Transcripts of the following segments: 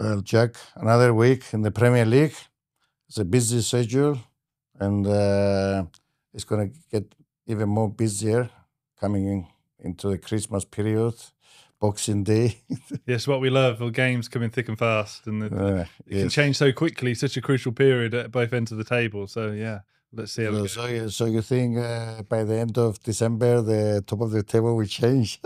Well, Jack, another week in the Premier League. It's a busy schedule, and it's going to get even more busier coming into the Christmas period, Boxing Day. Yes, what we love. Well, games coming thick and fast, and it can Yes. change so quickly. Such a crucial period at both ends of the table. So yeah, let's see how it goes. So you think by the end of December the top of the table will change?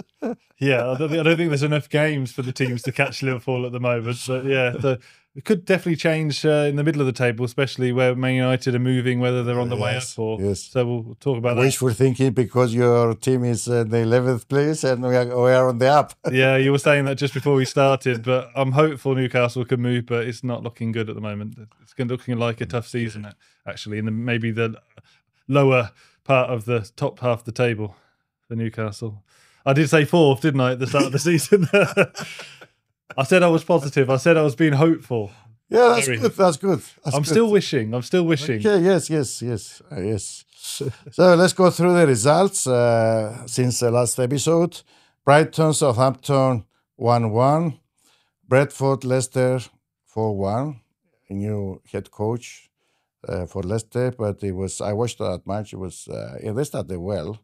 Yeah, I don't think there's enough games for the teams to catch Liverpool at the moment. But yeah, it could definitely change in the middle of the table, especially where Man United are moving, whether they're on the way up or. Yes. So we'll talk about that. Wishful thinking because your team is in the 11th place and we are on the up. Yeah, you were saying that just before we started, but I'm hopeful Newcastle can move, but it's not looking good at the moment. It's looking like a tough season, actually, in maybe the lower part of the top half of the table for Newcastle. I did say fourth, didn't I, at the start of the season? I said I was positive. I said I was being hopeful. Yeah, that's good. I'm still wishing. Okay, yes. So let's go through the results since the last episode. Brighton, Southampton 1-1. Brentford, Leicester 4-1. A new head coach for Leicester, but I watched that match. It was they started well.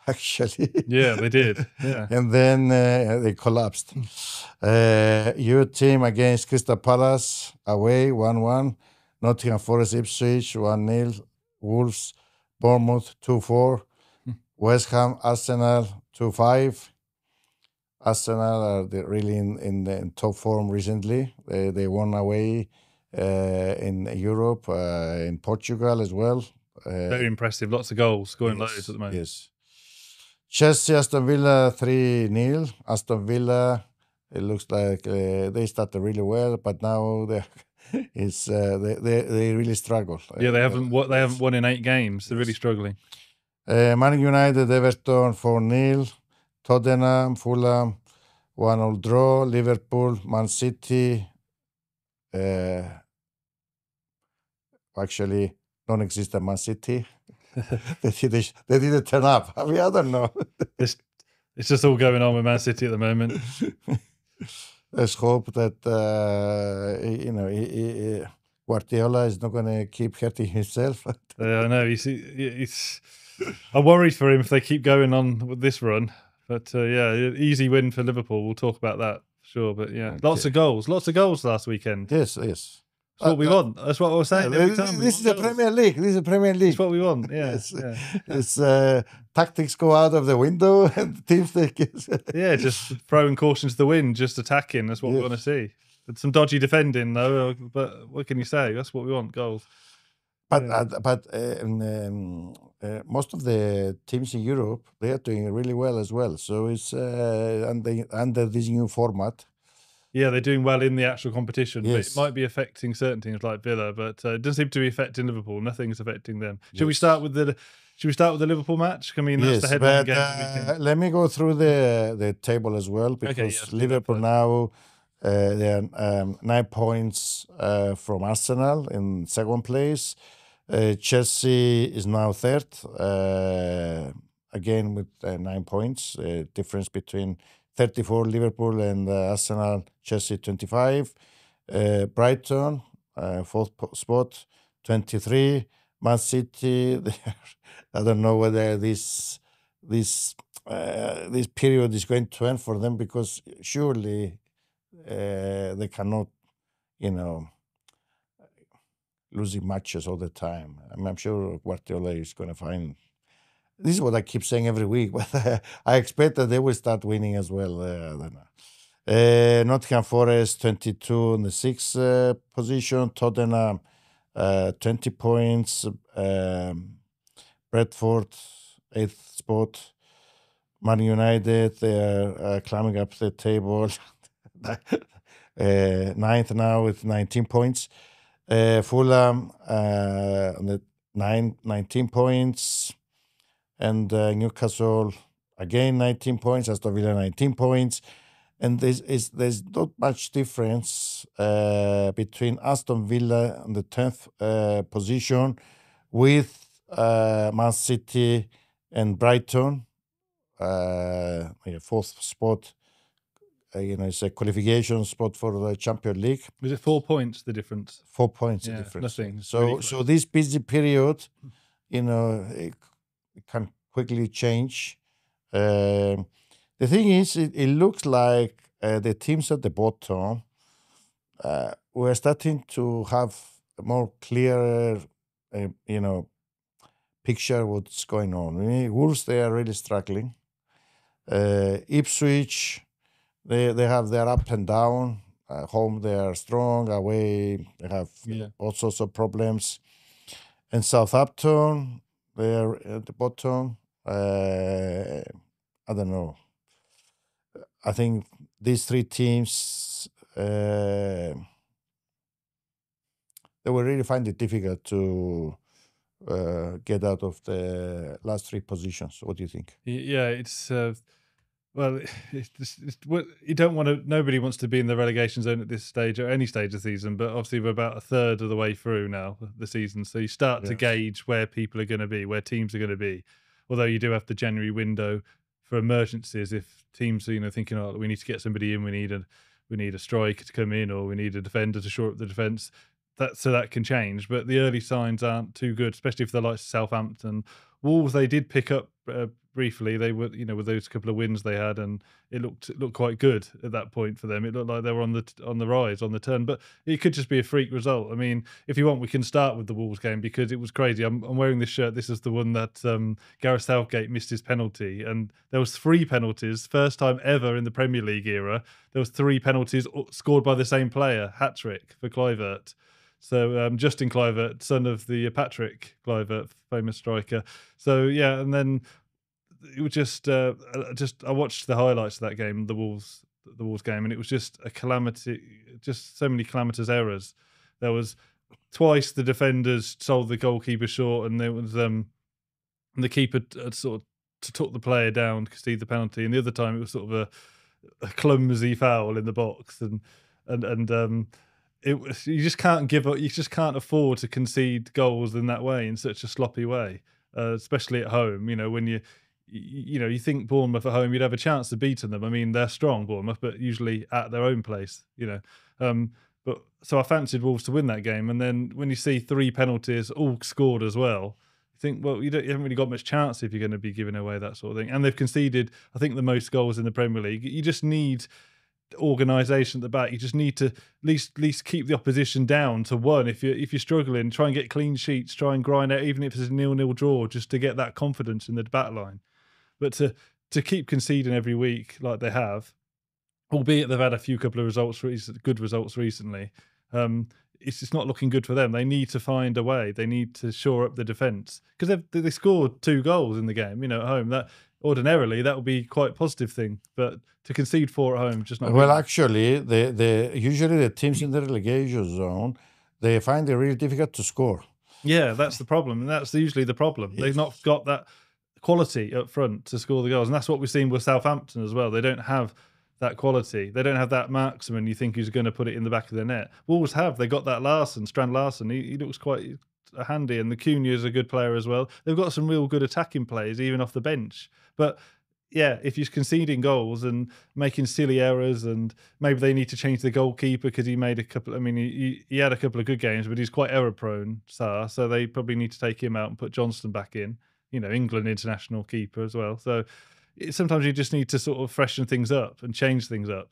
Actually, yeah, they did. Yeah, and then they collapsed. Your team against Crystal Palace away 1-1. Nottingham Forest, Ipswich 1-0. Wolves, Bournemouth 2-4. West Ham, Arsenal 2-5. Arsenal are really in top form recently. They won away in Europe, in Portugal as well. Very impressive. Lots of goals, scoring loads at the moment. Yes. Chelsea, Aston Villa 3-0. Aston Villa, it looks like they started really well, but now they really struggle. Yeah, they haven't won in 8 games. They're really struggling. Man United, Everton 4-0. Tottenham, Fulham 1-0 draw. Liverpool, Man City. Actually, non-existent Man City. they didn't turn up. I mean, I don't know. It's just all going on with Man City at the moment. Let's hope that Guardiola is not going to keep hurting himself. I know. I'm worried for him if they keep going on with this run. But yeah, easy win for Liverpool. We'll talk about that, sure. But yeah, okay. Lots of goals last weekend. Yes. That's what we want. That's what I was saying every time. This is the Premier League. That's what we want. Yeah. It's tactics go out of the window and teams take it. Yeah, just throwing caution to the wind, just attacking. That's what we want to see. But some dodgy defending though. But what can you say? That's what we want. Goals. But most of the teams in Europe, they are doing really well as well. So it's under this new format. Yeah, they're doing well in the actual competition. Yes. But it might be affecting certain teams like Villa, but it doesn't seem to be affecting Liverpool. Nothing's affecting them. Yes. Should we start with the Liverpool match? I mean, that's the headline game. Let me go through the table as well, because Liverpool now they are 9 points from Arsenal in second place. Chelsea is now third, again with 9 points. Difference between 34 Liverpool and Arsenal, Chelsea 25. Brighton, fourth spot, 23. Man City, I don't know whether this period is going to end for them, because surely they cannot, losing matches all the time. I'm sure Guardiola is going to find. This is what I keep saying every week, but I expect that they will start winning as well. I don't know. Nottingham Forest 22 in the 6th position. Tottenham 20 points. Brentford 8th spot. Man United, they are climbing up the table. 9th now with 19 points. Fulham on the 19 points. And Newcastle, again, 19 points. Aston Villa, 19 points. And there's not much difference between Aston Villa on the 10th position with Man City and Brighton, 4th spot, it's a qualification spot for the Champions League. Was it 4 points the difference? 4 points the Yeah, difference. nothing. It's So really so this busy period, it can quickly change. The thing is, it looks like the teams at the bottom we're starting to have a more clear, picture what's going on. Wolves, they are really struggling. Ipswich, they have their up and down. Home, they are strong. Away, they have all sorts of problems. And Southampton, they are at the bottom. I don't know. I think these three teams, they will really find it difficult to get out of the last three positions. What do you think? Yeah, it's well, you don't want to. Nobody wants to be in the relegation zone at this stage or any stage of the season. But obviously, we're about a third of the way through now the season, so you start to gauge where people are going to be, where teams are going to be. Although you do have the January window for emergencies if teams are thinking, oh, we need to get somebody in, we need a striker to come in, or we need a defender to shore up the defence. That can change, but the early signs aren't too good, especially for the likes of Southampton. Wolves, they did pick up briefly. They were, with those couple of wins they had, and it looked quite good at that point for them. It looked like they were on the rise, on the turn, but it could just be a freak result. I mean, if you want, we can start with the Wolves game because it was crazy. I'm wearing this shirt. This is the one that Gareth Southgate missed his penalty, and there was 3 penalties, first time ever in the Premier League era. There was 3 penalties scored by the same player, hat-trick for Kluivert. So Justin Kluivert, son of the Patrick Kluivert, famous striker. So yeah, and then it was just I watched the highlights of that game, the Wolves game, and it was just a calamity, just so many calamitous errors. There was twice the defenders sold the goalkeeper short, and there was the keeper sort of took the player down to concede the penalty, and the other time it was sort of a clumsy foul in the box, and you just can't give up. You just can't afford to concede goals in that way, in such a sloppy way, especially at home. When you think Bournemouth at home, you'd have a chance of beating them. I mean, they're strong, Bournemouth, but usually at their own place. But so I fancied Wolves to win that game, and then when you see 3 penalties all scored as well, you think, well, you haven't really got much chance if you're going to be giving away that sort of thing. And they've conceded, I think, the most goals in the Premier League. You just need organisation at the back. You just need to at least keep the opposition down to 1. If you're struggling, try and get clean sheets, try and grind out, even if it's a 0-0 draw, just to get that confidence in the back line. But to keep conceding every week like they have, albeit they've had a couple of good results recently, it's just not looking good for them. They need to find a way. They need to shore up the defence because they scored 2 goals in the game. At home, that ordinarily that would be quite a positive thing, but to concede 4 at home, just not. Well, actually, usually the teams in the relegation zone, they find it really difficult to score. Yeah, that's the problem, and that's usually the problem. Yes. They've not got that quality up front to score the goals, and that's what we've seen with Southampton as well. They don't have that quality. They don't have that marksman you think who's going to put it in the back of the net. Wolves have. They got that Strand Larsen. He looks quite handy, and the Cunha is a good player as well. They've got some real good attacking players, even off the bench. But yeah, if you're conceding goals and making silly errors, and maybe they need to change the goalkeeper because he made a couple. I mean, he had a couple of good games, but he's quite error prone, Sarr. So they probably need to take him out and put Johnston back in. England international keeper as well. So sometimes you just need to sort of freshen things up and change things up.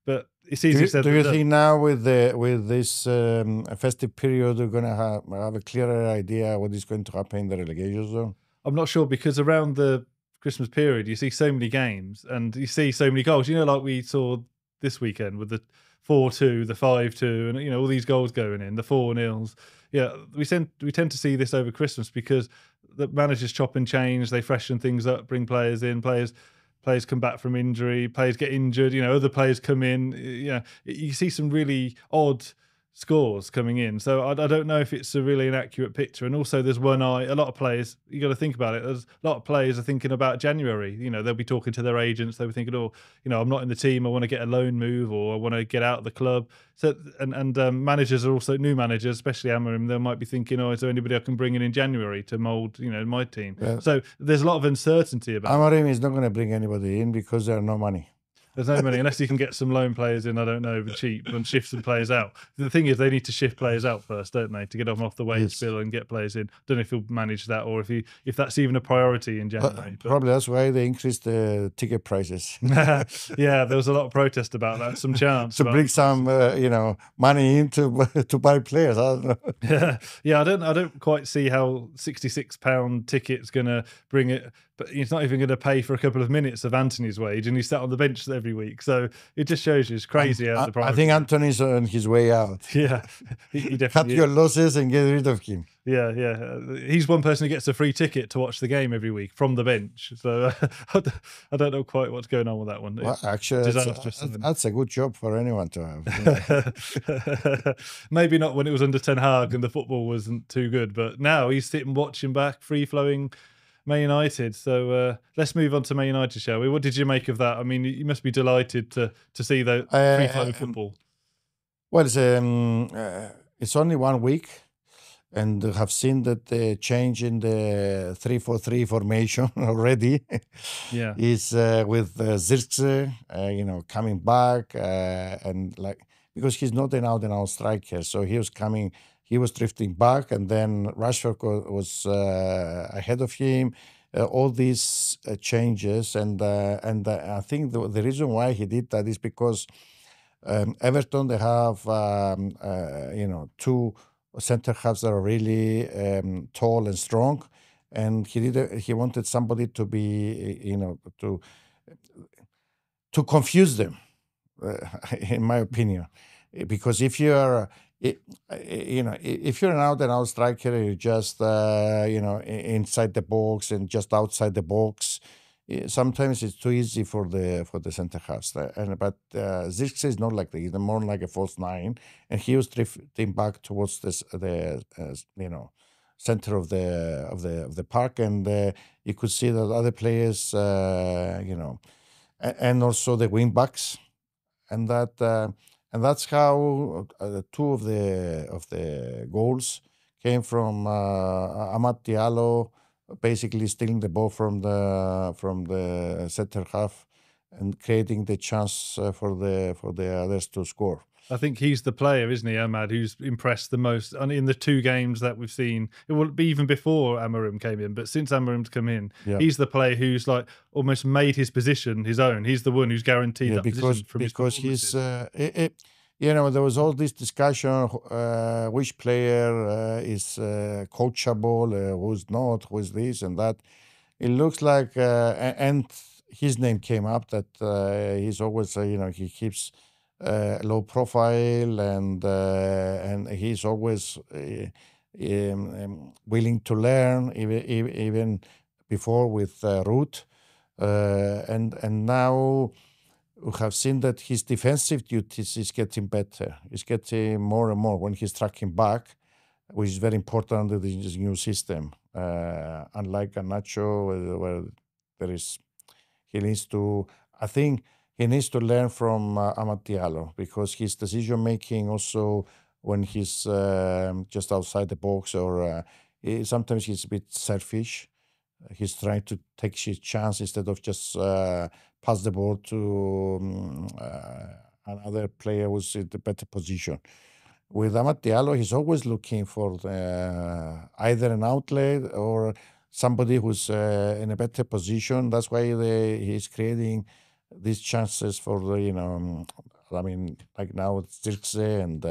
But it's easy said. Do you think now with this festive period we're going to have a clearer idea what is going to happen in the relegation zone? I'm not sure, because around the Christmas period you see so many games and you see so many goals. Like we saw this weekend with the 4-2, the 5-2, and all these goals going in, the 4-0s. Yeah, we tend to see this over Christmas because the managers chop and change, they freshen things up, bring players in, players come back from injury, players get injured, other players come in. You see some really odd scores coming in. So I don't know if it's a really inaccurate picture. And also there's one eye, a lot of players, you got to think about it. There's a lot of players are thinking about January. They'll be talking to their agents. They'll be thinking, I'm not in the team. I want to get a loan move, or I want to get out of the club. So, and managers are also, new managers, especially Amorim, they might be thinking, is there anybody I can bring in January to mould, my team? Yeah. So there's a lot of uncertainty about Amorim is not going to bring anybody in because there's no money. There's no money unless you can get some loan players in. I don't know, but cheap and shift some players out. The thing is, they need to shift players out first, don't they, to get them off the wage Yes. bill and get players in. Don't know if he'll manage that or if that's even a priority in January. But Probably that's why they increased the ticket prices. yeah, there was a lot of protest about that. Some chance to bring some, money in to buy players. I don't know. Yeah, I don't quite see how £66 ticket's going to bring it. But he's not even going to pay for a couple of minutes of Anthony's wage, and he's sat on the bench every week. So it just shows you it's crazy how the price. I think Anthony's on his way out. Yeah, he Cut definitely your losses and get rid of him. Yeah. He's one person who gets a free ticket to watch the game every week from the bench. So I don't know quite what's going on with that one. Well, actually, that's a good job for anyone to have. Maybe not when it was under Ten Hag and the football wasn't too good, but now he's sitting watching back, free-flowing Man United. So let's move on to Man United, shall we? What did you make of that? I mean, you must be delighted to see the free-flowing football. Well, it's only 1 week. And have seen that the change in the 3-4-3 formation already. Yeah, is with Zirkzee, coming back and because he's not an out-and-out striker, so he was drifting back, and then Rashford was ahead of him. All these changes, and I think the reason why he did that is because Everton, they have two center halves that are really tall and strong, and he wanted somebody to be to confuse them, in my opinion, because if you're if you're an out and out striker, you're just inside the box and just outside the box. Sometimes it's too easy for the center halves, but Zirkzee is not like that. He's more like a false nine, and he was drifting back towards the center of the park, and you could see that other players, and also the wing backs, and that's how two of the goals came from Amad Diallo, basically stealing the ball from the center half and creating the chance for the others to score. I think he's the player, isn't he, Ahmad, who's impressed the most in the two games that we've seen. It will be even before Amorim came in, but since Amorim's come in, he's the player who's like almost made his position his own. He's the one who's guaranteed that position from because he's there was all this discussion which player is coachable, who's not, who's this and that. It looks like and his name came up that he's always he keeps low profile, and he's always willing to learn, even before with Ruth, and now we have seen that his defensive duties is getting better. He's getting more and more when he's tracking back, which is very important under this new system. Unlike Garnacho, where he needs to. I think he needs to learn from Amad Diallo, because his decision making also when he's just outside the box, or sometimes he's a bit selfish. He's trying to take his chance instead of just pass the ball to another player who's in the better position. With Amad Diallo, he's always looking for either an outlet or somebody who's in a better position. That's why he's creating these chances for like now it's Zirkzee and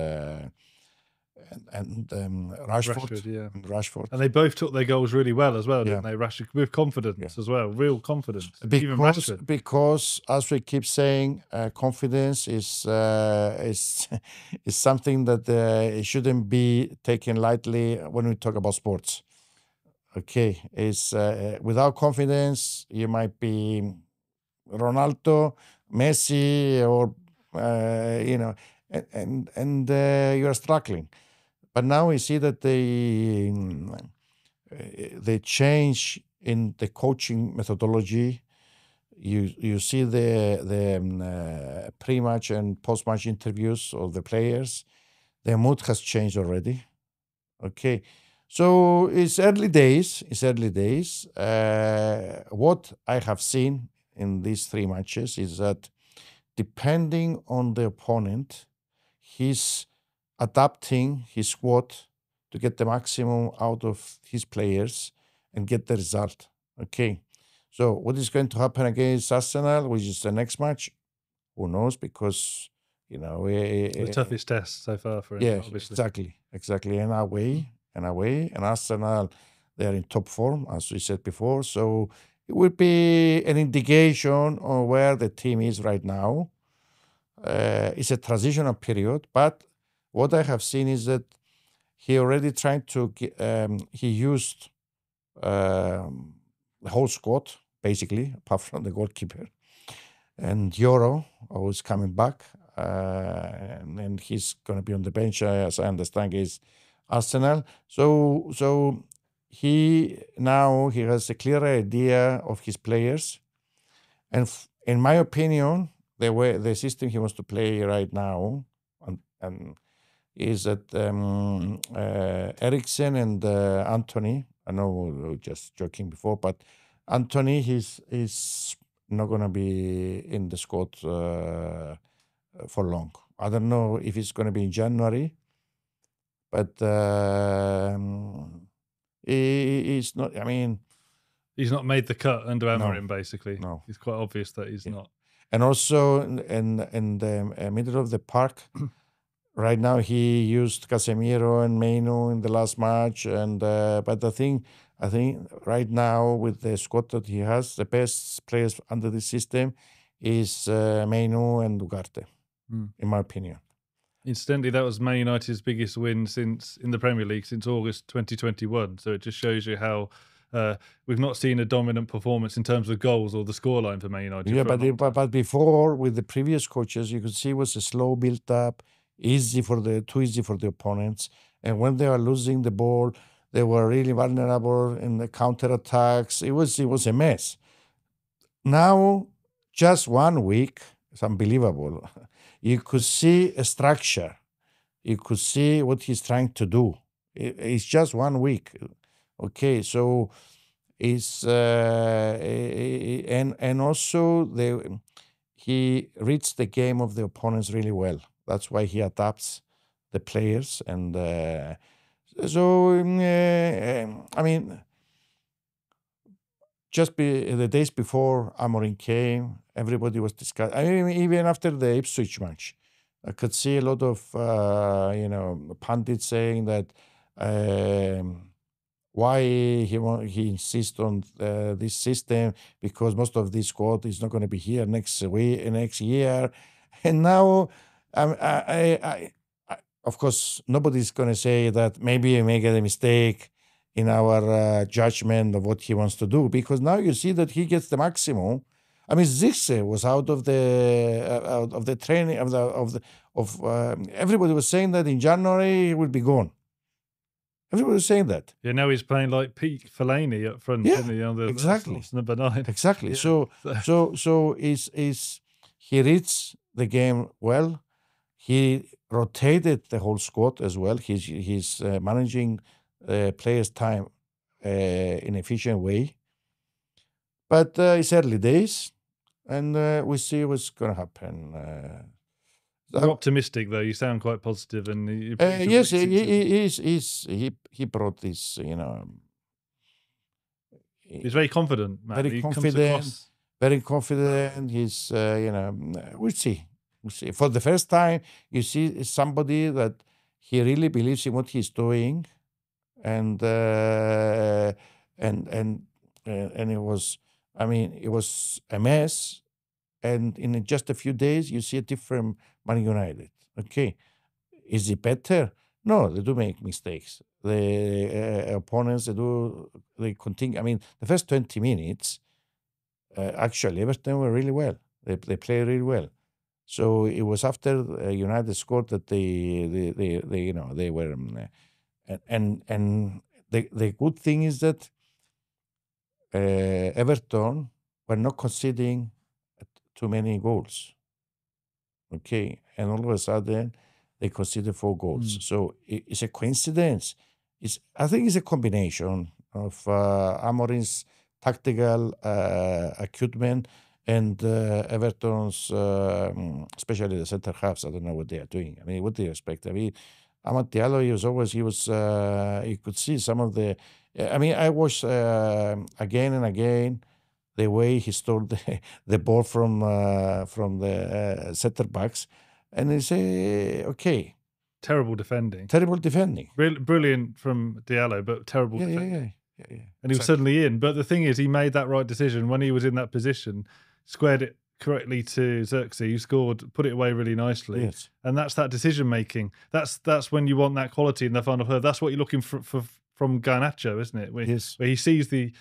Rashford. And they both took their goals really well as well, didn't they? Rashford with confidence as well, real confidence. Because as we keep saying, confidence is something that it shouldn't be taken lightly when we talk about sports. Okay, it's without confidence you might be Ronaldo, Messi, or and you are struggling. But now we see that the change in the coaching methodology. You see the pre-match and post-match interviews of the players. Their mood has changed already. Okay, so it's early days. What I have seen in these 3 matches is that depending on the opponent, he's adapting his squad to get the maximum out of his players and get the result. Okay. So what is going to happen against Arsenal, which is the next match? Who knows? Because The toughest test so far for him, yeah, obviously. exactly. And away, and Arsenal, they are in top form, as we said before. So it would be an indication on where the team is right now. It's a transitional period, but what I have seen is that he already trying to he used the whole squad basically, apart from the goalkeeper and Euro, who's coming back, and he's going to be on the bench, as I understand, is Arsenal. So he has a clear idea of his players, and in my opinion, the system he wants to play right now, and is that Eriksen and Anthony. I know we were just joking before, but Anthony, he's not going to be in the squad for long. I don't know if it's going to be in January, but he's not. I mean, he's not made the cut under No. Amorim. Basically, No. it's quite obvious that he's not. And also in the middle of the park, right now he used Casemiro and Mainu in the last match, and but I think right now with the squad that he has, the best players under the system is Mainu and Ugarte, in my opinion. Incidentally, that was Man United's biggest win in the Premier League since August 2021. So it just shows you how we've not seen a dominant performance in terms of goals or the scoreline for Man United. Yeah, but before with the previous coaches, you could see it was a slow build up, too easy for the opponents, and when they were losing the ball, they were really vulnerable in the counter attacks. It was a mess. Now, just 1 week, it's unbelievable. You could see a structure. You could see what he's trying to do. It's just 1 week. Okay, so it's and also he reads the game of the opponents really well. That's why he adapts the players, and I mean, just the days before Amorim came, everybody was discussing. I mean, even after the Ipswich match, I could see a lot of pundits saying that why he insists on this system, because most of this squad is not going to be here next year, and now of course nobody's going to say that maybe I made a mistake in our judgment of what he wants to do, because now you see that he gets the maximum. I mean, Zirkzee was out of the training everybody was saying that in January he would be gone. Everybody was saying that. Yeah, now he's playing like peak Fellaini up front. Yeah, isn't he, exactly. Number 9. Exactly. Yeah. So he reads the game well. He rotated the whole squad as well. He's managing players' time in an efficient way. But it's early days, and we see what's going to happen. You're optimistic, though. You sound quite positive, and yes, he brought this. He's very confident, Matt. Very confident. Very confident. He's we'll see. For the first time, you see somebody that he really believes in what he's doing, and it was. I mean, it was a mess, and in just a few days, you see a different Man United. Okay, is it better? No, they do make mistakes. The opponents, they continue. I mean, the first 20 minutes, actually, Everton were really well. They played really well. So it was after United scored that they were, and the good thing is that Everton were not conceding too many goals. Okay, and all of a sudden they conceded 4 goals. So it's a coincidence. I think it's a combination of Amorim's tactical acumen and Everton's, especially the centre halves. I don't know what they are doing. I mean, what do you expect? I mean, Amad Diallo, you could see some of the. I mean, I watched again and again the way he stole the ball from the center backs, and they say, okay, Terrible defending. terrible defending. Brilliant from Diallo, but terrible defending. Yeah. And he was suddenly in. But the thing is, he made that right decision when he was in that position, squared it correctly to Xerxes, who scored, put it away really nicely. Yes. And that's that decision making. That's when you want that quality in the final third. That's what you're looking for from Garnacho, isn't it? Where he sees the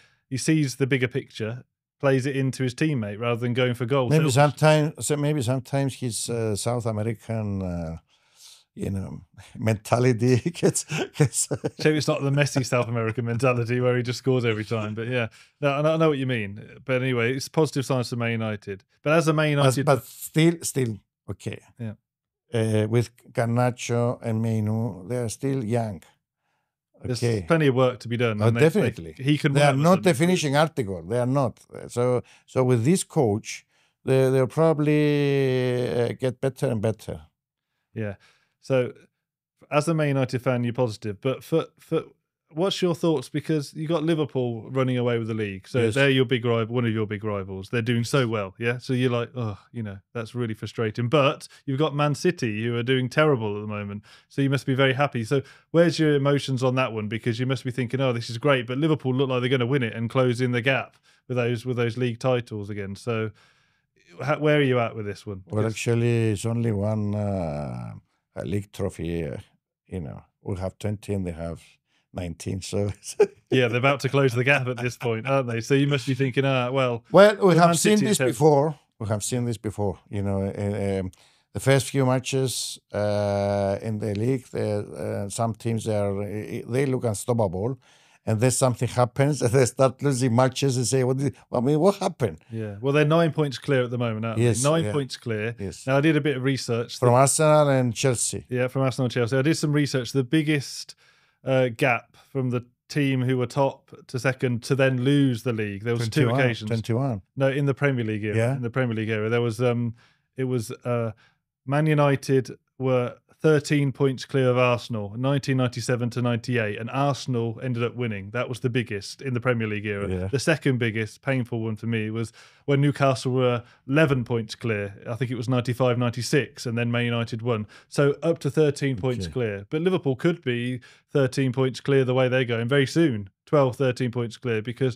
bigger picture, plays it into his teammate rather than going for goals. Maybe sometimes his South American mentality gets Shame it's not the Messi South American mentality where he just scores every time. But yeah, no, I know what you mean. But anyway, it's positive signs for Man United. But as a Man United, but still okay. Yeah. With Garnacho and Menu, they are still young. There's Okay. plenty of work to be done. Oh, definitely. He can. They are not the finishing article. They are not. So with this coach, they'll probably get better and better. Yeah. So, as a Man United fan, you're positive. But for what's your thoughts? Because you got Liverpool running away with the league, so Yes. they're your big rival, one of your big rivals. They're doing so well, yeah. So you're like, oh, that's really frustrating. But you've got Man City, who are doing terrible at the moment. So you must be very happy. So where's your emotions on that one? Because you must be thinking, oh, this is great. But Liverpool look like they're going to win it and close in the gap with those league titles again. So where are you at with this one? Well, actually, it's only one league trophy. We have 20 and they have 19. So yeah, they're about to close the gap at this point, aren't they? So you must be thinking, well, we have seen this before. We have seen this before. The first few matches in the league, some teams they look unstoppable. And then something happens, and they start losing matches and say, what happened? Yeah, well, they're 9 points clear at the moment, aren't Yes, they? 9 points clear. Yes. Now, I did a bit of research. From Arsenal and Chelsea. Yeah, from Arsenal and Chelsea. I did some research. The biggest gap from the team who were top to second to then lose the league, there was 2 occasions. 21. No, in the Premier League era. Yeah. In the Premier League era. There was, it was Man United were 13 points clear of Arsenal, 1997 to 98, and Arsenal ended up winning. That was the biggest in the Premier League era. Yeah. The second biggest, painful one for me, was when Newcastle were 11 points clear. I think it was 95, 96, and then Man United won. So up to 13 points clear. But Liverpool could be 13 points clear the way they're going very soon, 12, 13 points clear, because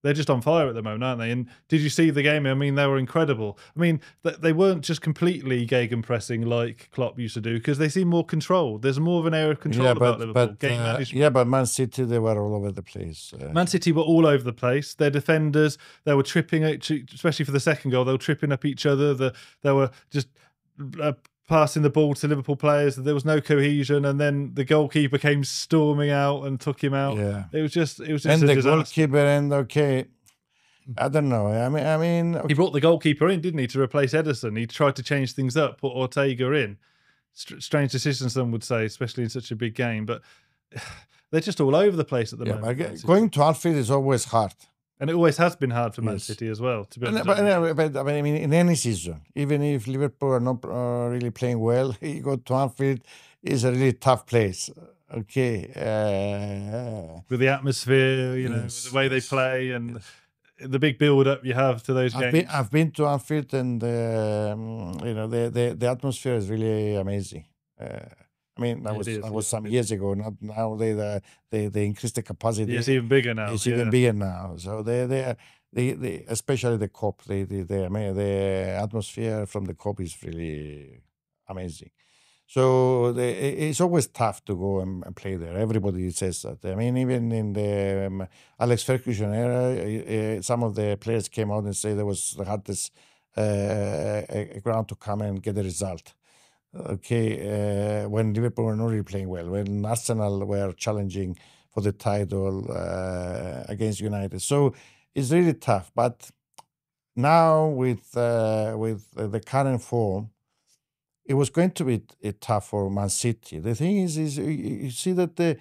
they're just on fire at the moment, aren't they? And did you see the game? I mean, they were incredible. I mean, they weren't just completely gegenpressing like Klopp used to do, because they seem more controlled. There's more of an air of control about Liverpool. But Man City, they were all over the place. Man City were all over the place. Their defenders, they were tripping, especially for the second goal, they were tripping up each other. They were just passing the ball to Liverpool players. There was no cohesion, and then the goalkeeper came storming out and took him out. Yeah. It was just and a the disaster. goalkeeper, I don't know. I mean, He brought the goalkeeper in, didn't he, to replace Ederson? He tried to change things up, put Ortega in. Strange decision, some would say, especially in such a big game. But they're just all over the place at the moment. Going to Anfield is always hard. And it always has been hard for Man City as well. To be honest. But I mean, in any season, even if Liverpool are not really playing well, you go to Anfield, it's a really tough place. Okay. With the atmosphere, with the way they play and the big build-up you have to those games. I've been to Anfield, and the atmosphere is really amazing. I mean, that was some years ago. Not now. They increased the capacity. It's even bigger now. It's even bigger now. So they especially the COP. The atmosphere from the COP is really amazing. So it's always tough to go and play there. Everybody says that. I mean, even in the Alex Ferguson era, some of the players came out and say there was the hardest ground to come and get a result. Okay, when Liverpool were not really playing well, when Arsenal were challenging for the title against United, so it's really tough. But now with the current form, it was going to be tough for Man City. The thing is you see that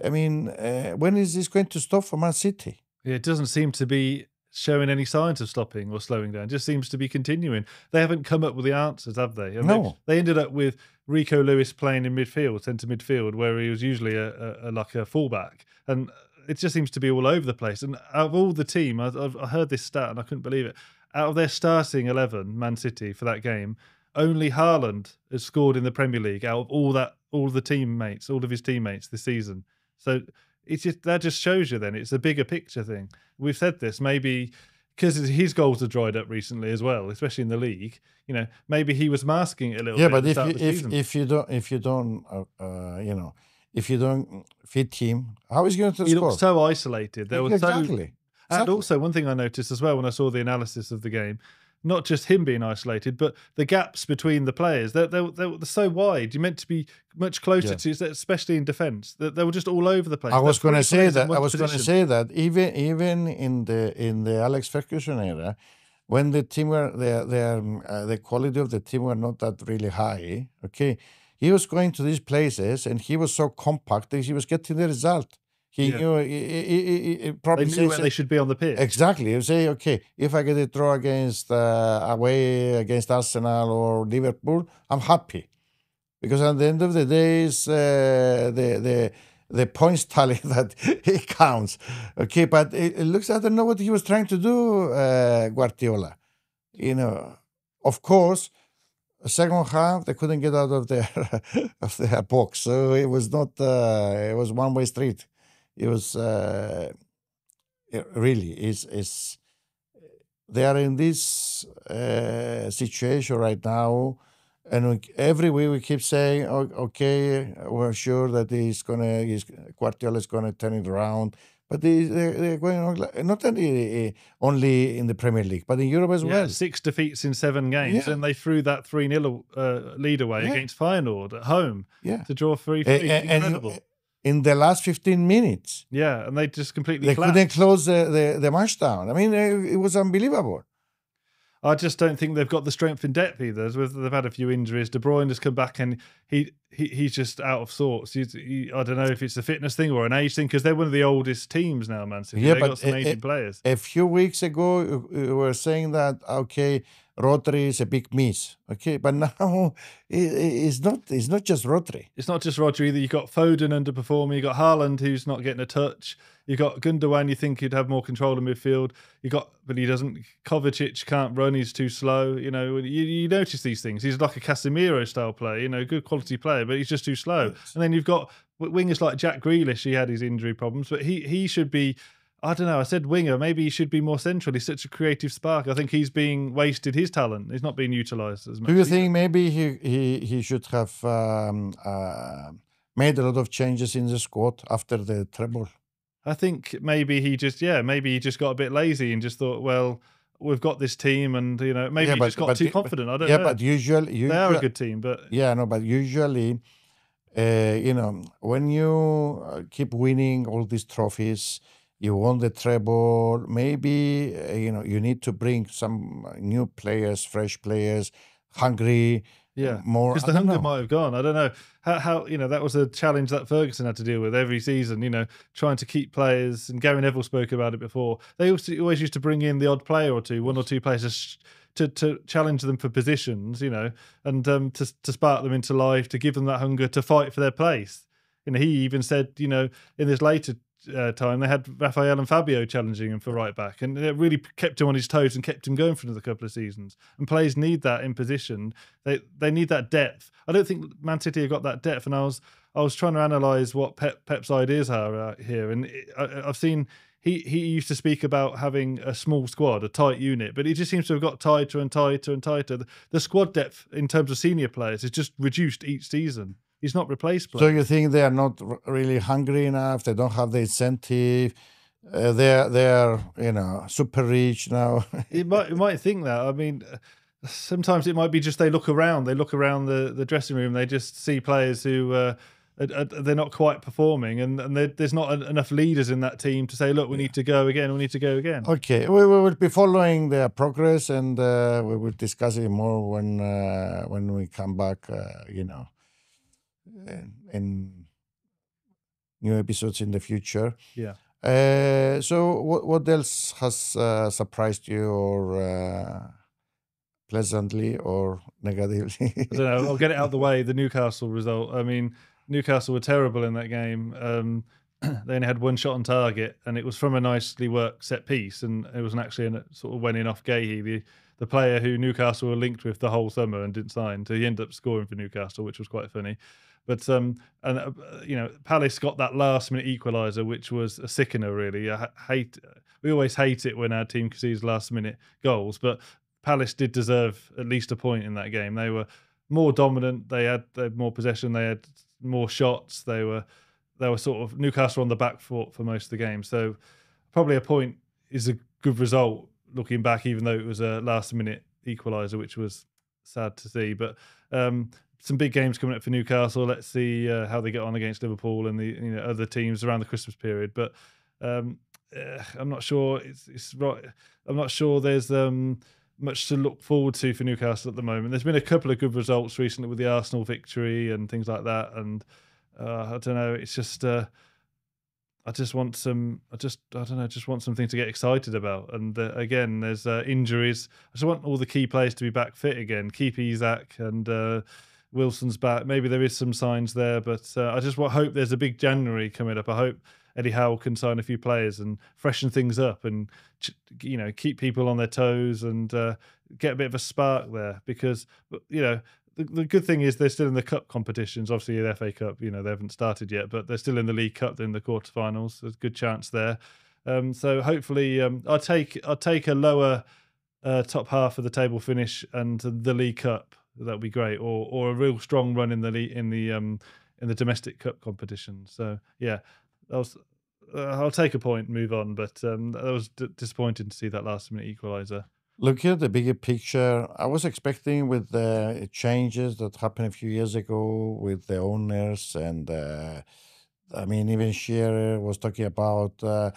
when is this going to stop for Man City? It doesn't seem to be showing any signs of stopping or slowing down. It just seems to be continuing. They haven't come up with the answers, have they? And No. they ended up with Rico Lewis playing in midfield, centre midfield, where he was usually like a fullback, and it just seems to be all over the place. And out of all the team, I heard this stat and I couldn't believe it. Out of their starting 11, Man City for that game, only Haaland has scored in the Premier League out of all of his teammates this season. So that just shows you then it's a bigger picture thing. We've said this maybe because his goals have dried up recently as well, especially in the league. You know, maybe he was masking it a little bit. Yeah, but if you don't fit him, how is he going to he score? looked so isolated. There was Exactly. And also, one thing I noticed as well when I saw the analysis of the game, not just him being isolated, but the gaps between the players. They're so wide. You're meant to be much closer to, especially in defence. They were just all over the place. I was going to say that. Even in the Alex Ferguson era, when the team were the quality of the team were not that really high. Okay, he was going to these places and he was so compact that he was getting the result. He knew he probably they knew where they should be on the pitch. Exactly. You say, okay, if I get a draw away against Arsenal or Liverpool, I'm happy. Because at the end of the day, it's the points tally that it counts. Okay, but it looks, I don't know what he was trying to do, Guardiola. You know, of course, second half, they couldn't get out of their box. So it was not, it was one-way street. It was really they are in this situation right now, and every week we keep saying, okay, we're sure that Guardiola is gonna turn it around. But they're going on, not only in the Premier League, but in Europe as well. 6 defeats in 7 games, and they threw that 3-0 lead away against Feyenoord at home to draw 3-3. Incredible. In the last 15 minutes. Yeah, and they just completely They collapsed. couldn't close the match down. I mean, it was unbelievable. I just don't think they've got the strength in depth either. They've had a few injuries. De Bruyne has come back and he's just out of sorts. I don't know if it's a fitness thing or an age thing because they're one of the oldest teams now, Man City. Yeah, they've got some aging players. A few weeks ago, we were saying that, okay, Rodri is a big miss. Okay, but now it's not just Rodri. It's not just Rodri either. You've got Foden underperforming. You've got Haaland who's not getting a touch. You've got Gundogan, you think he'd have more control in midfield. But he doesn't. Kovacic can't run, he's too slow. You know, you notice these things. He's like a Casemiro style player, you know, good quality player, but he's just too slow. Yes. And then you've got wingers like Jack Grealish, he had his injury problems, but he should be, I don't know, I said winger, maybe he should be more central. He's such a creative spark. I think he's being wasted his talent. He's not being utilised as much. Do you think maybe he should have made a lot of changes in the squad after the treble? I think maybe he just got a bit lazy and just thought, well, we've got this team, and you know, maybe he just got too confident. I don't know. Yeah, but usually they are a good team, but but usually, you know, when you keep winning all these trophies, you won the treble. Maybe you know you need to bring some new players, fresh players, hungry. Yeah, more because the hunger might have gone. I don't know how you know that was a challenge that Ferguson had to deal with every season. You know, trying to keep players, and Gary Neville spoke about it before. They always used to bring in the odd player or two, 1 or 2 players to challenge them for positions. You know, and to spark them into life, to give them that hunger to fight for their place. You know, he even said, you know, in this later time they had Rafael and Fabio challenging him for right back, and it really kept him on his toes and kept him going for another couple of seasons. And players need that in position. They need that depth. I don't think Man City have got that depth, and I was trying to analyse what Pep's ideas are here, and I've seen he used to speak about having a small squad, a tight unit, but he just seems to have got tighter and tighter and tighter. The squad depth in terms of senior players is just reduced each season. He's not replaced players. So you think they are not really hungry enough? They don't have the incentive. They're you know super rich now. you might think that. I mean, sometimes it might be just they look around the dressing room. They just see players who they're not quite performing, and there's not enough leaders in that team to say, look, we need to go again. We need to go again. Okay, we will be following their progress, and we will discuss it more when we come back. You know. In new episodes in the future. Yeah. So what else has surprised you, or pleasantly or negatively? I don't know. I'll get it out of the way. The Newcastle result. I mean, Newcastle were terrible in that game. They only had one shot on target, and it was from a nicely worked set piece, and it wasn't actually sort of went in off Gahey, the player who Newcastle were linked with the whole summer and didn't sign. So he ended up scoring for Newcastle, which was quite funny. But Palace got that last minute equaliser, which was a sickener. Really, we always hate it when our team concedes last minute goals, but Palace did deserve at least a point in that game. They were more dominant. They had more possession. They had more shots. They were sort of Newcastle on the back foot for most of the game. So probably a point is a good result looking back, even though it was a last minute equaliser, which was sad to see. But some big games coming up for Newcastle. Let's see how they get on against Liverpool and the other teams around the Christmas period. But I'm not sure it's right. I'm not sure there's much to look forward to for Newcastle at the moment. There's been a couple of good results recently with the Arsenal victory and things like that. And I don't know. It's just I just want some. I don't know. Just want something to get excited about. And again, there's injuries. I just want all the key players to be back fit again. Keep Isak and Wilson's back. Maybe there is some signs there, but I just hope there's a big January coming up. I hope Eddie Howe can sign a few players and freshen things up, and keep people on their toes and get a bit of a spark there. Because the good thing is they're still in the cup competitions. Obviously, the FA Cup, they haven't started yet, but they're still in the League Cup. They're in the quarterfinals. There's a good chance there. So hopefully, I'll take a lower top half of the table finish and the League Cup. That would be great, or a real strong run in the domestic cup competition. So yeah, I'll take a point and move on. But that was disappointing to see that last minute equaliser. Looking at the bigger picture, I was expecting with the changes that happened a few years ago with the owners, and even Shearer was talking about the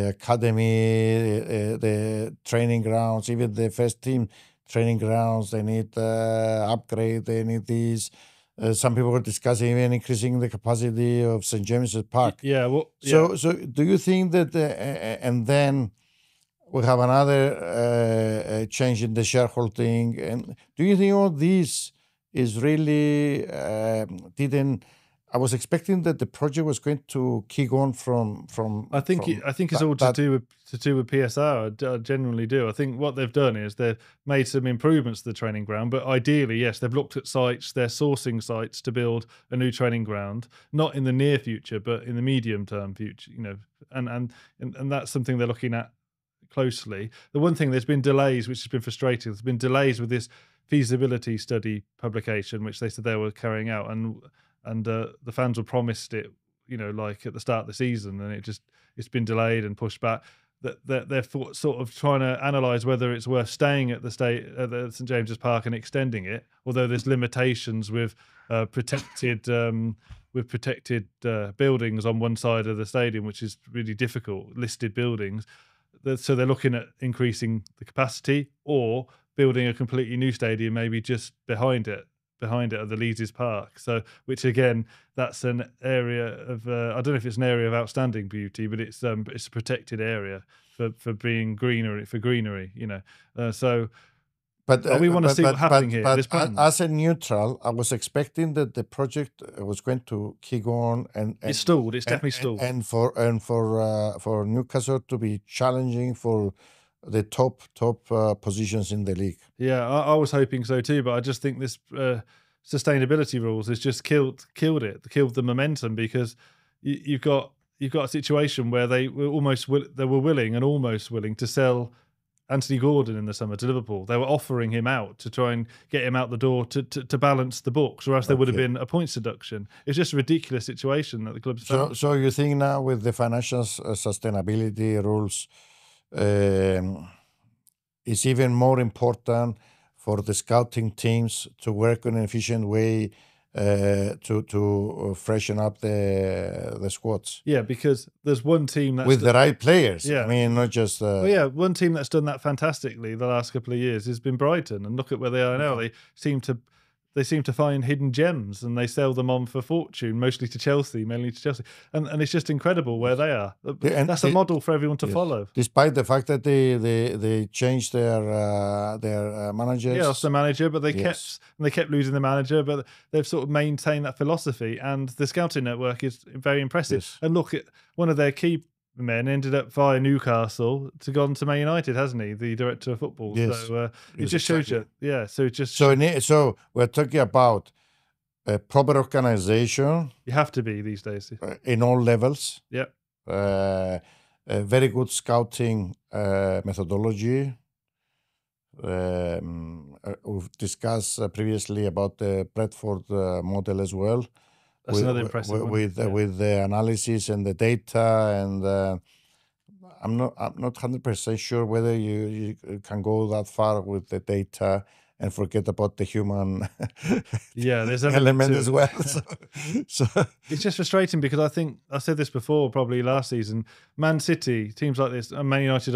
academy, the training grounds, even the first team training grounds. They need upgrade. They need these. Some people were discussing even increasing the capacity of St. James's Park. Yeah. Well. So do you think that and then we have another change in the shareholding? And do you think all this is really didn't? I was expecting that the project was going to kick on from. I think it's all to do with PSR. I genuinely do. I think what they've done is they've made some improvements to the training ground, but ideally, yes, they've looked at sites. They're sourcing sites to build a new training ground, not in the near future, but in the medium term future. And that's something they're looking at closely. The one thing, there's been delays, which has been frustrating. There's been delays with this feasibility study publication, which they said they were carrying out, and the fans were promised it, like at the start of the season, and it's been delayed and pushed back. That they're sort of trying to analyse whether it's worth staying at the St James's Park and extending it, although there's limitations with protected buildings on one side of the stadium, which is really difficult, listed buildings. So they're looking at increasing the capacity or building a completely new stadium, maybe just behind it at the Leeds Park. So, which again, that's an area of I don't know if it's an area of outstanding beauty, but it's a protected area for being greenery. But we want to see what's happening here. But as a neutral, I was expecting that the project was going to kick on, and it's stalled. It's definitely stalled. And for Newcastle to be challenging for the top positions in the league. Yeah, I was hoping so too, but I just think this sustainability rules has just killed the momentum, because you've got a situation where they were willing and almost willing to sell Anthony Gordon in the summer to Liverpool. They were offering him out to try and get him out the door to balance the books, or else there would have been a points deduction. It's just a ridiculous situation that the club's found. So you think now with the financial sustainability rules, it's even more important for the scouting teams to work in an efficient way to freshen up the squads. Yeah, because there's one team that's with the right players. Yeah, I mean, not just. One team that's done that fantastically the last couple of years has been Brighton, and look at where they are now. They seem to they seem to find hidden gems and they sell them on for fortune, mostly to Chelsea, mainly to Chelsea, and it's just incredible where they are. And that's a model for everyone to follow. Despite the fact that they changed their managers. Yeah, lost the manager, but they kept losing the manager, but they've sort of maintained that philosophy, and the scouting network is very impressive. Yes. And look, at one of their key men ended up via Newcastle to go on to Man United, hasn't he? The director of football. Yes. So it just shows you. Yeah. So it just so we're talking about a proper organization. You have to be these days in all levels. Yeah. A very good scouting methodology. We've discussed previously about the Bradford model as well. That's another impressive one. With the analysis and the data, and I'm not 100% sure whether you can go that far with the data and forget about the human there's element as well. So it's just frustrating because I think I said this before, probably last season. Man City, teams like this, and Man United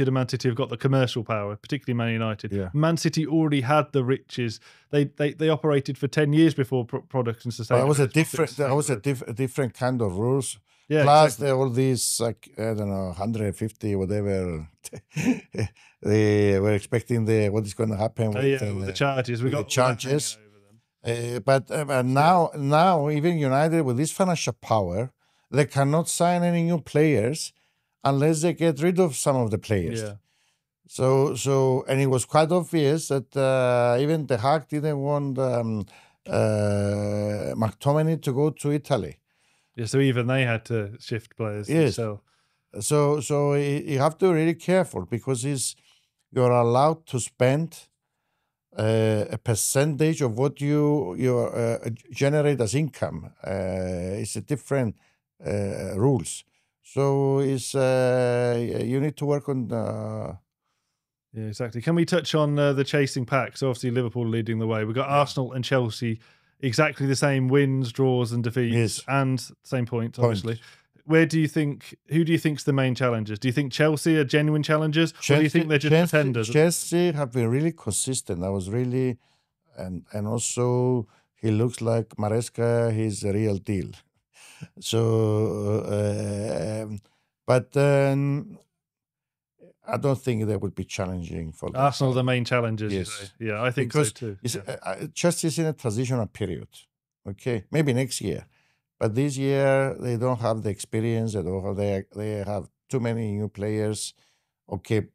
and Man City have got the commercial power, particularly Man United. Yeah. Man City already had the riches. They operated for 10 years before product and sustainability. That was a different kind of rules. Yeah, plus there all these, like, I don't know, 150 whatever. They were expecting what is going to happen with the charges. We got the charges. But now even United, with this financial power, they cannot sign any new players unless they get rid of some of the players. Yeah. So and it was quite obvious that even the Hague didn't want McTominay to go to Italy. Yeah, so even they had to shift players. Yes. So you have to be really careful, because you're allowed to spend a percentage of what you generate as income. It's a different rules. So you need to work on. Yeah, exactly. Can we touch on the chasing pack? So obviously Liverpool leading the way. We've got Arsenal and Chelsea, exactly the same wins, draws, and defeats, and same points, obviously. Who do you think's the main challengers? Do you think Chelsea are genuine challengers, or do you think they're just pretenders? Chelsea have been really consistent. I was really, and also he looks like Maresca. He's a real deal. So, but I don't think they would be challenging for them. Arsenal, the main challengers. Yes. Yeah, I think so too. Chelsea is in a transitional period. Okay, maybe next year. But this year, they don't have the experience. They have too many new players. Okay,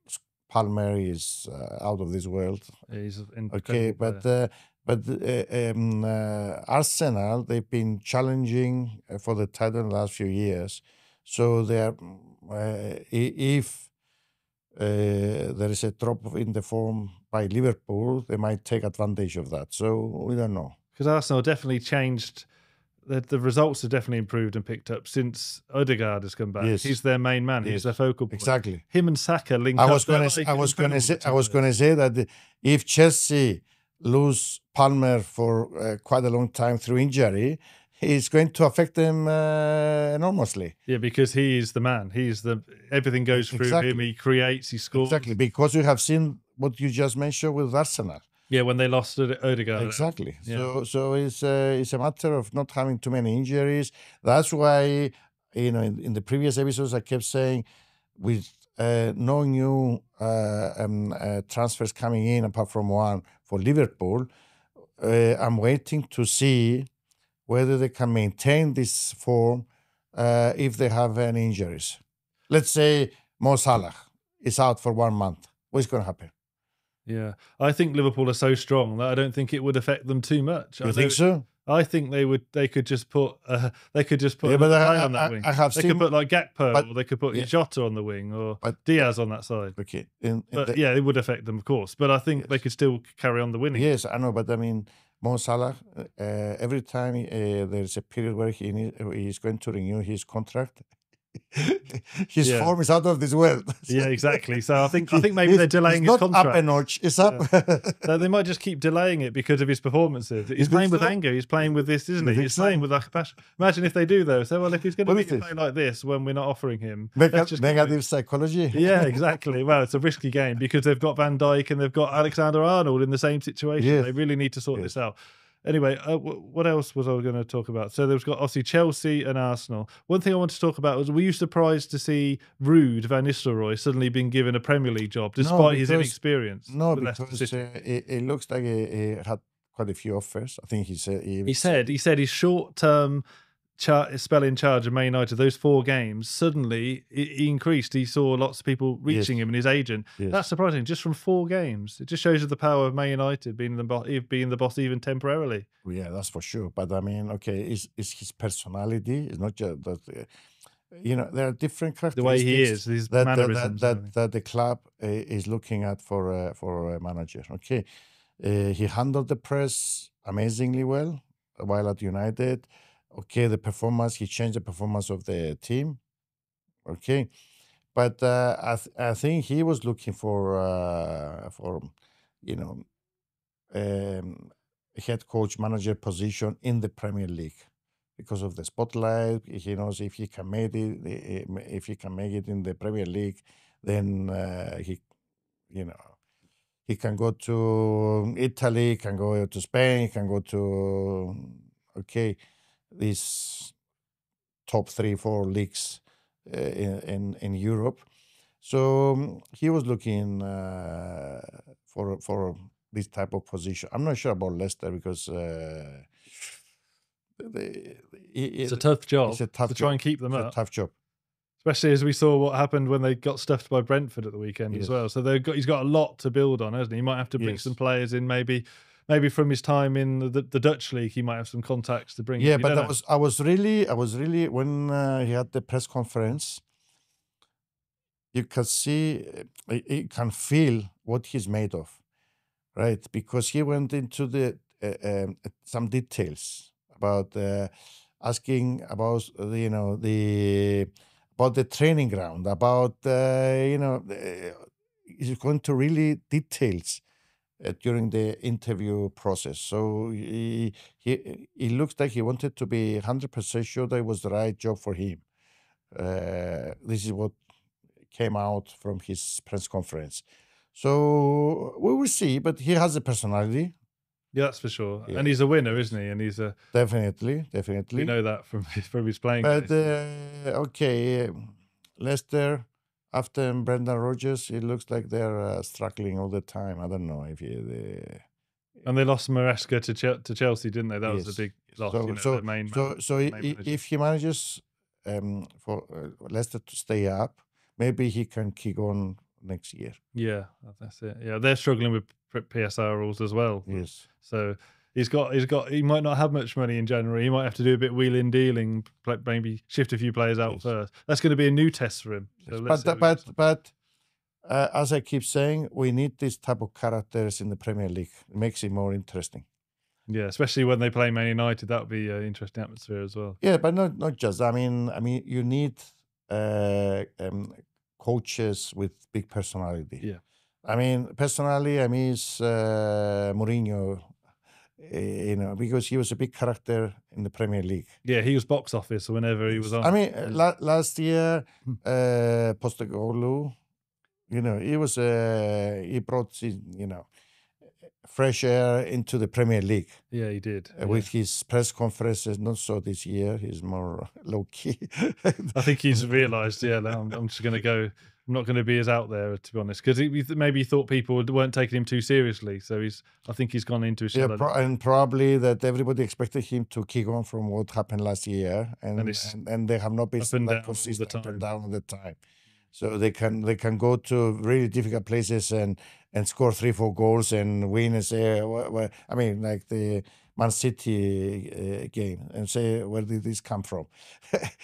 Palmer is out of this world. He's okay, but Arsenal, they've been challenging for the title in the last few years. So they are, if there is a drop in the form by Liverpool, they might take advantage of that. So we don't know. Because Arsenal definitely changed. The results have definitely improved and picked up since Odegaard has come back. Yes. He's their main man. He's their focal point. Exactly. Him and Saka link I up. was going to say that if Chelsea lose Palmer for quite a long time through injury, it's going to affect them enormously. Yeah, because he is the man. Everything goes through him. He creates. He scores. Exactly, because you have seen what you just mentioned with Arsenal. Yeah, when they lost Odegaard. Exactly. Yeah. So it's a matter of not having too many injuries. That's why, in the previous episodes, I kept saying, with no new transfers coming in apart from one for Liverpool, I'm waiting to see whether they can maintain this form if they have any injuries. Let's say Mo Salah is out for 1 month. What's going to happen? Yeah, I think Liverpool are so strong that I don't think it would affect them too much. You think so? I think they could just put on that wing. They could put like Gakpo, or they could put Jota on the wing, or Diaz on that side. Okay, it would affect them, of course. But I think they could still carry on the winning. Yes, I know, but I mean, Mo Salah, every time there's a period where he's going to renew his contract, His form is out of this world. Yeah, exactly. So I think maybe they're delaying his his contract. Up a notch. It's up. So they might just keep delaying it because of his performances. He's playing with anger. He's playing with this, isn't he? He's playing with like a passion. Imagine if they do though. So well, if he's going to play like this when we're not offering him, negative psychology. Yeah, exactly. Well, it's a risky game because they've got Van Dijk and they've got Alexander-Arnold in the same situation. Yes. They really need to sort this out. Anyway, what else was I going to talk about? So there's got obviously Chelsea and Arsenal. One thing I want to talk about was, were you surprised to see Ruud van Nistelrooy suddenly being given a Premier League job despite his inexperience? No, because it looks like he had quite a few offers. I think he said his short-term spell in charge of Man United, those 4 games, suddenly he increased. He saw lots of people reaching him and his agent. That's surprising. Just from 4 games, it just shows you the power of Man United being the boss even temporarily. Well, yeah, that's for sure. But I mean, okay, it's his personality. It's not just that. There are different characteristics. The way he is, his mannerisms. That the club is looking at for a manager. Okay, he handled the press amazingly well while at United. Okay, the performance, he changed the performance of the team. Okay, but I think he was looking for head coach manager position in the Premier League because of the spotlight. He knows if he can make it in the Premier League, then he can go to Italy, can go to Spain, can go to these top 3-4 leagues in Europe. So he was looking for this type of position. I'm not sure about Leicester because it's a tough job. It's a tough to try and keep them up. It's a tough job. Especially as we saw what happened when they got stuffed by Brentford at the weekend as well. So he's got a lot to build on, hasn't he? He might have to bring some players in, maybe from his time in the Dutch league. He might have some contacts to bring. Yeah, but I was really when he had the press conference. You can see, you can feel what he's made of, right? Because he went into the some details about asking about about the training ground, about he's going to really details during the interview process. So he looks like he wanted to be 100% sure that it was the right job for him. This is what came out from his press conference. So we will see, but he has a personality. Yeah, that's for sure. Yeah. And he's a winner, isn't he? And he's a definitely. We know that from his playing. But Leicester, after Brendan Rodgers, it looks like they're struggling all the time. I don't know if and they lost Maresca to Chelsea, didn't they? That was a big loss. If he manages for Leicester to stay up, maybe he can kick on next year. Yeah, that's it. Yeah, they're struggling with PSR rules as well. Yes. So he might not have much money in January. He might have to do a bit wheeling dealing, maybe shift a few players out first. That's going to be a new test for him. So but as I keep saying, we need this type of characters in the Premier League. It makes it more interesting. Yeah, especially when they play Man United, that would be an interesting atmosphere as well. Yeah, but not just. I mean, you need coaches with big personality. Yeah. I mean, personally, it's Mourinho, because he was a big character in the Premier League. Yeah, he was box office whenever he was on. I mean, last year, Postecoglou, he brought, fresh air into the Premier League. Yeah, he did. With his press conferences, not so this year. He's more low-key. I think he's realised, I'm just going to go. I'm not going to be as out there, to be honest, because maybe he thought people weren't taking him too seriously. So I think he's gone into his shell. And probably that everybody expected him to kick on from what happened last year, and they have not been that consistent up and down all the time. So they can go to really difficult places and score 3-4 goals and win and say, like the Man City game, and say, where did this come from?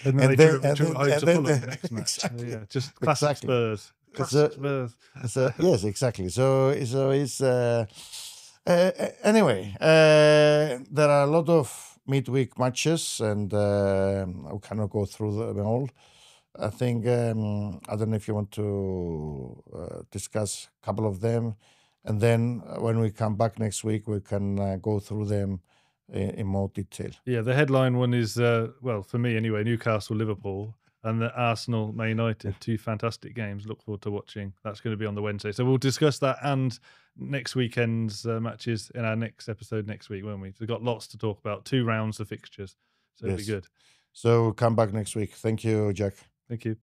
And then they drew home to Fulham the next match. Exactly. Yeah, just classic Spurs. Spurs. Yes, exactly. So it's anyway. There are a lot of midweek matches, and I cannot go through them all. I think I don't know if you want to discuss a couple of them, and then when we come back next week, we can go through them in more detail. Yeah, the headline one is well, for me anyway, Newcastle, Liverpool, and the Arsenal, Man United. Two fantastic games. Look forward to watching. That's going to be on the Wednesday, so we'll discuss that and next weekend's matches in our next episode next week, won't we? We've got lots to talk about. 2 rounds of fixtures, so it'll be good. So come back next week. Thank you, Jack. Thank you.